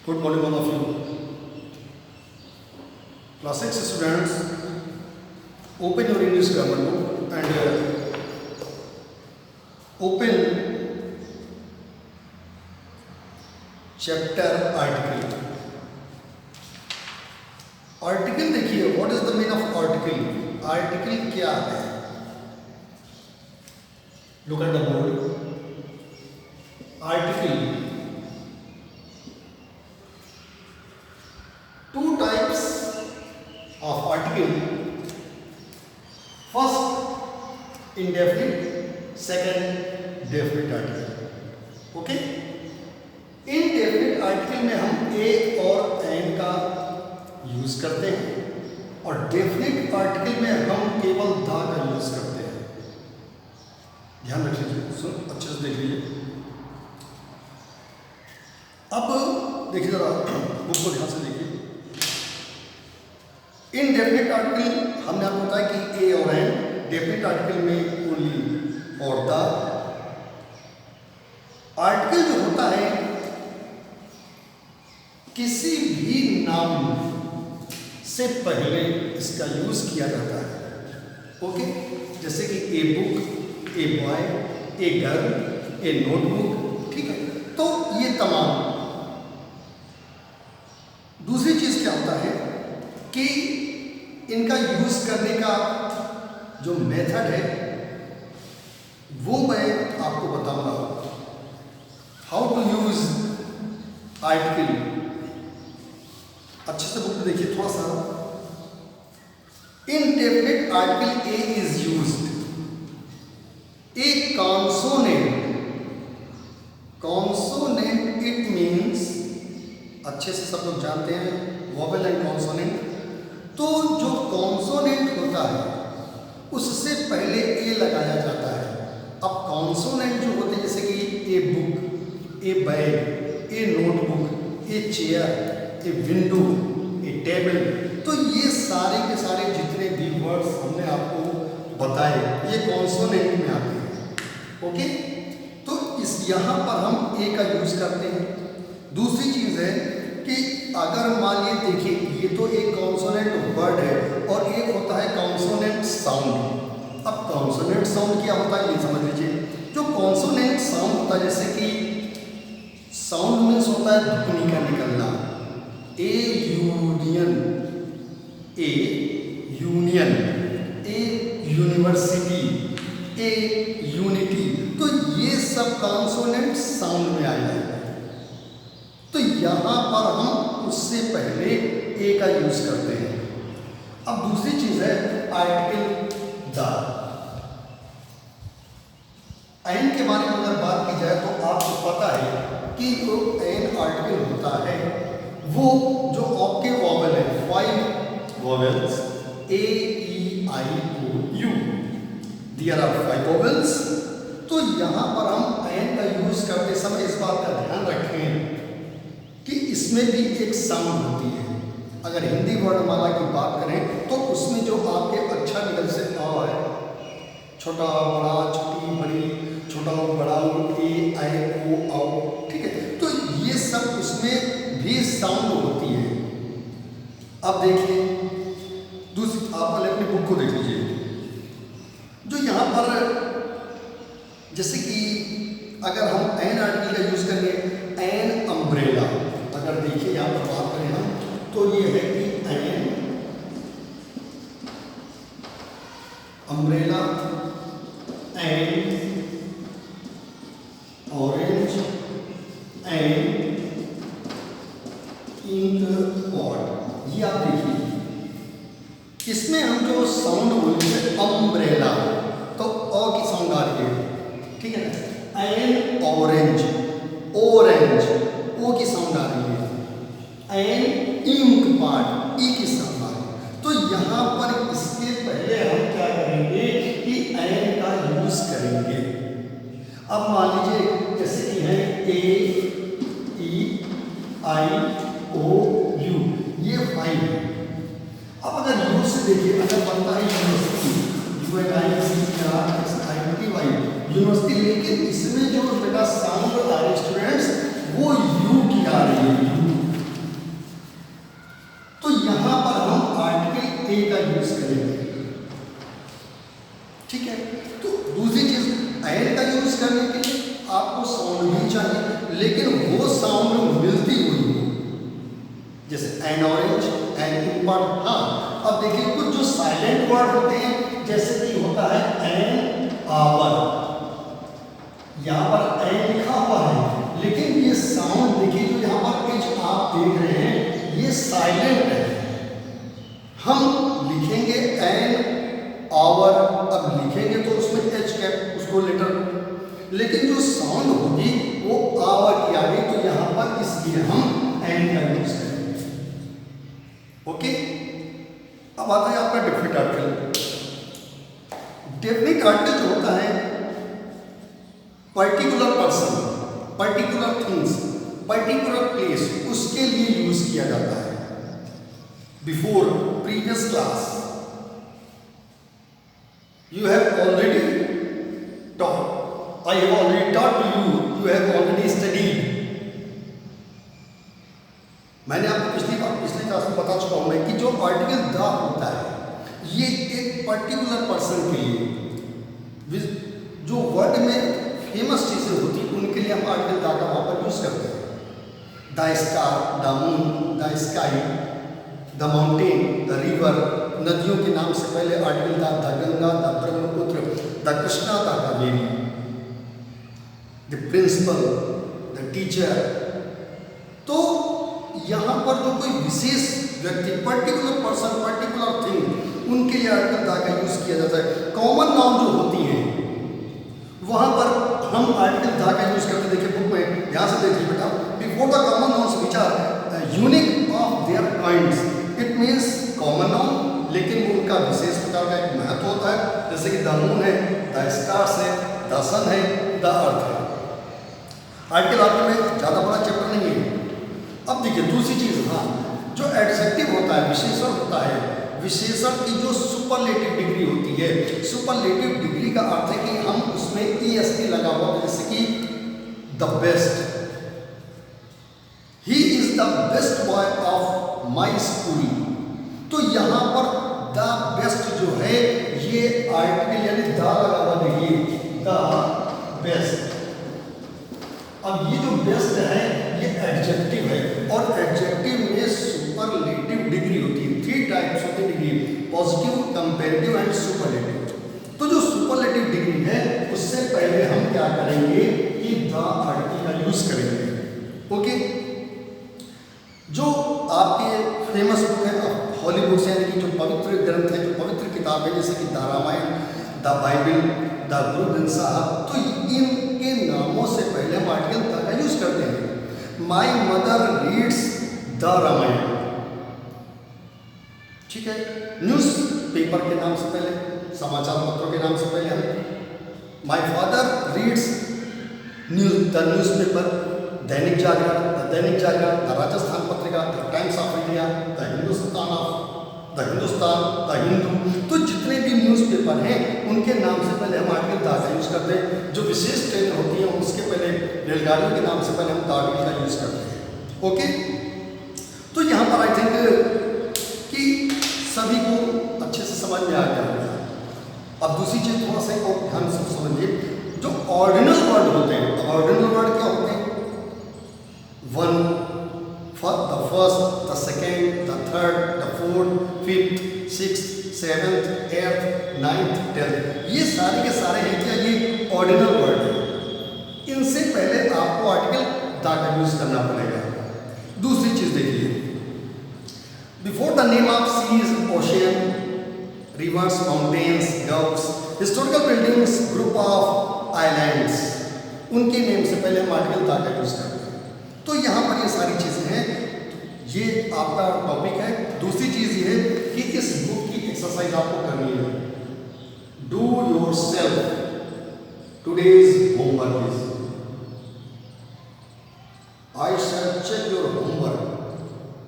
Good morning, all of you. Class 6 students, open your English grammar book and open chapter article. Article देखिए, what is the meaning of article? Article क्या है? Look at the board. Article. Two types of article. First, indefinite. Second, definite article. Okay? Indefinite article में हम a और an का use करते हैं और डेफिनेट आर्टिकल में हम केवल द का यूज करते हैं। ध्यान रख लीजिए, सुन अच्छे से देख लीजिए। अब देखिए जरा बुक को ध्यान से देखिए। इनडेफिनेट आर्टिकल हमने आपको बताया कि ए और एन, डेफिनेट आर्टिकल में ओनली और द। आर्टिकल जो होता है किसी भी नाम से पहले इसका यूज किया जाता है। ओके, जैसे कि a book, a boy, a girl, A notebook, ठीक है। तो ये तमाम। दूसरी चीज क्या होता है कि इनका यूज करने का जो मेथड है वो मैं आपको बताऊंगा। How to use article. अच्छे से बुक देखिए थोड़ा सा। Indefinite article a is used a consonant. Consonant it means, अच्छे से सब लोग जानते हैं वोवेल एंड कॉन्सोनेंट। तो जो कॉन्सोनेंट होता है उससे पहले ए लगाया जाता है। अब कॉन्सोनेंट जो होते हैं जैसे कि a book, A bag, A notebook, a chair, a window, A table, तो ये सारे के सारे जितने भी वर्ड्स हमने आपको बताए ये कॉन्सोनेंट में आते हैं। ओके, तो इस यहाँ पर हम ए का यूज करते हैं। दूसरी चीज है कि अगर मान लीजिए देखिए ये तो एक कॉन्सोनेंट वर्ड है और एक होता है कॉन्सोनेंट साउंड। अब कॉन्सोनेंट साउंड क्या होता है ये समझ लीजिए। जो कॉन्सोनेंट साउंड होता है जैसे कि साउंड मीन्स होता है ध्वनि का निकलना। A union, A union, A university, A unity, तो ये सब कॉन्सोनेंट साउंड में आ जाएगा। तो यहां पर हम उससे पहले ए का यूज करते हैं। अब दूसरी चीज है आर्टिकल द। एन के बारे में अगर बात की जाए तो आपको पता है कि जो एन आर्टिकल होता है वो जो आपके वॉवेल है, 5 vowels, A E I O U, there are 5 vowels. तो यहां पर हम एन का यूज करते समय इस बात का ध्यान रखें कि इसमें भी एक साउंड होती है। अगर हिंदी वर्णमाला की बात करें तो उसमें जो आपके अक्षर निकल से आ है, छोटा बड़ा, छोटी बड़ी, छोटा बड़ा, ए आई ओ औ, ठीक है। तो ये सब उसमें भी साउंड होती है। अब देखिए दूसरी, आप पहले अपनी बुक को देख लीजिए। जो यहाँ पर जैसे कि अगर हम एन आर्टिकल का यूज करेंगे, एन अम्ब्रेला, अगर देखिए यहाँ पर बात करें हम तो ये है कि an umbrella, an orange, an ink pot. ये आप देखिए इसमें हम जो साउंड बोलते हैं अम्ब्रेला, तो ओ की साउंड आ रही है, ठीक है ना। एन ऑरेंज, ऑरेंज, ओ की साउंड आ रही है। एन इंक पॉट, ई की साउंड आ रही है। तो यहाँ पर इसके पहले हम क्या करेंगे कि एन का यूज करेंगे। अब मान लीजिए जैसे कि है ए ई आई ओ यू, ये 5 है। अब अगर यू से देखिए, अगर बनता है यूनिवर्सिटी, यूनिवर्सिटी, लेकिन इसमें जो बेटा साउंड आ रही है स्टूडेंट्स वो यू की आ रही है। यू तो दूसरी चीज एंड का यूज करने के लिए आपको साउंड भी चाहिए, लेकिन वो साउंड मिलती हुई हो, जैसे एन ऑरेंज, एन इम्पॉर्ट। हाँ, अब देखिए कुछ जो साइलेंट वर्ड होते हैं, जैसे कि होता है एन आवर, यहाँ पर एन लिखा हुआ है, लेकिन ये साउंड देखिए जो यहाँ पर एच आप देख रहे हैं, ये साइलेंट है। हम लिखेंगे एन आवर, अब लिखेंगे तो उसमें एच कैप उसको लेटर, लेकिन जो साउंड होगी वो आवर की आ गई, तो यहाँ पर इसलिए हम एन का यूज करेंगे। ओके, अब आता है आपका डेफिनेट आर्टिकल। डेफिनेट आर्टिकल जो होता है particular person, particular things, particular place, उसके लिए यूज किया जाता है। Before previous class you have already taught, I have already taught to you, you have already studied. मैंने आपको पिछली क्लास में बता चुका हूं मैं कि जो आर्टिकल द होता है, ये एक पर्टिकुलर पर्सन के लिए, जो वर्ड में फेमस चीजें होती हैं उनके लिए हम आर्टिकल द का वहां पर यूज करते हैं। The star, the moon, the sky, the mountain, the river, नदियों के नाम से पहले आर्टिकल था the Ganga, the Brahmaputra, the Krishna, the Kaveri, the principal, the teacher. तो यहाँ पर जो कोई विशेष व्यक्ति, पर्टिकुलर पर्सन, पर्टिकुलर थिंग, उनके लिए आर्टिकल द का यूज किया जाता है। कॉमन नाउन जो होती हैं वहाँ पर हम आर्टिकल द का यूज करते, देखिए बुक में, यहाँ से देखिए बेटा, before the common nouns which are unique of their kinds, it means common noun, लेकिन वो उनका विशेष प्रकार का एक महत्व होता है, जैसे कि द मून है, द स्टार्स है, द सन है, द अर्थ है। आर्टिकल आपके में ज़्यादा बड़ा चैप्टर नहीं है। अब देखिए दूसरी चीज़, हाँ, जो एडजेक्टिव होता है, विशेषण होता है, विशेषण की जो सुपरलेटिव डिग्री होती है, सुपरलेटिव डिग्री का अर्थ है कि हम उसमें EST लगा हुआ, जैसे कि the best, he is the best boy of my school. तो यहाँ पर द बेस्ट जो है ये आर्टिकल यानी द लगा हुआ, देखिए द बेस्ट। अब ये जो बेस्ट है ये एडजेक्टिव है, और एडजेक्टिव में सुपरलेटिव डिग्री होती है। 3 टाइप्स होती है degree, positive, comparative and superlative. तो जो सुपरलेटिव डिग्री है उससे पहले हम क्या करेंगे कि द आर्टिकल का यूज करेंगे। ओके, जो आपके फेमस बुक है हॉली बुक्स, यानी कि जो पवित्र ग्रंथ है, जो पवित्र किताब है, जैसे कि the Ramayana, the Bible, the Guru Granth साहब, तो इनके नामों से पहले हम आर्टिकल द का यूज करते हैं। My mother reads the Ramayana, ठीक है। न्यूज पेपर के नाम से पहले, समाचार पत्रों के नाम से पहले हम my father reads the news paper, Dainik Jagran, the Rajasthan Patrika, the times of India, the Hindustan, the Hindu. तो जितने भी न्यूज़पेपर हैं उनके नाम से पहले हम आर्टिकल द का यूज करते हैं। जो विशेष ट्रेन होती है उसके पहले, रेलगाड़ियों के नाम से पहले हम द आर्टिकल का यूज करते हैं। ओके, तो यहाँ पर आई थिंक कि सभी को अच्छे से समझ में आ गया होगा। अब दूसरी चीज थोड़ा सा और ध्यान से समझिए, जो ऑर्डिनल वर्ड होते हैं, ऑर्डिनल वर्ड क्या होते हैं? One, the first, the second, the third, the fourth, fifth, sixth, seventh, eighth, ninth, tenth, ये सारे के सारे हैं क्या? ये ऑर्डिनल वर्ड है। इनसे पहले आपको आर्टिकल द का यूज करना पड़ेगा। दूसरी चीज देखिए, before the name of seas, ocean, rivers, mountains, gulfs, historical buildings, group of islands, उनके नेम से पहले हम आर्टिकल द का यूज करते हैं। तो यहाँ पर ये सारी चीजें हैं, ये आपका टॉपिक है। दूसरी चीज ये है कि इस बुक की एक्सरसाइज आपको करनी है। Do yourself today's homework is, I shall check your homework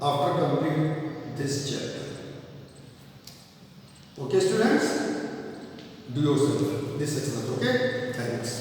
after complete this chapter. Okay students, do yourself this exercise. Okay, thanks.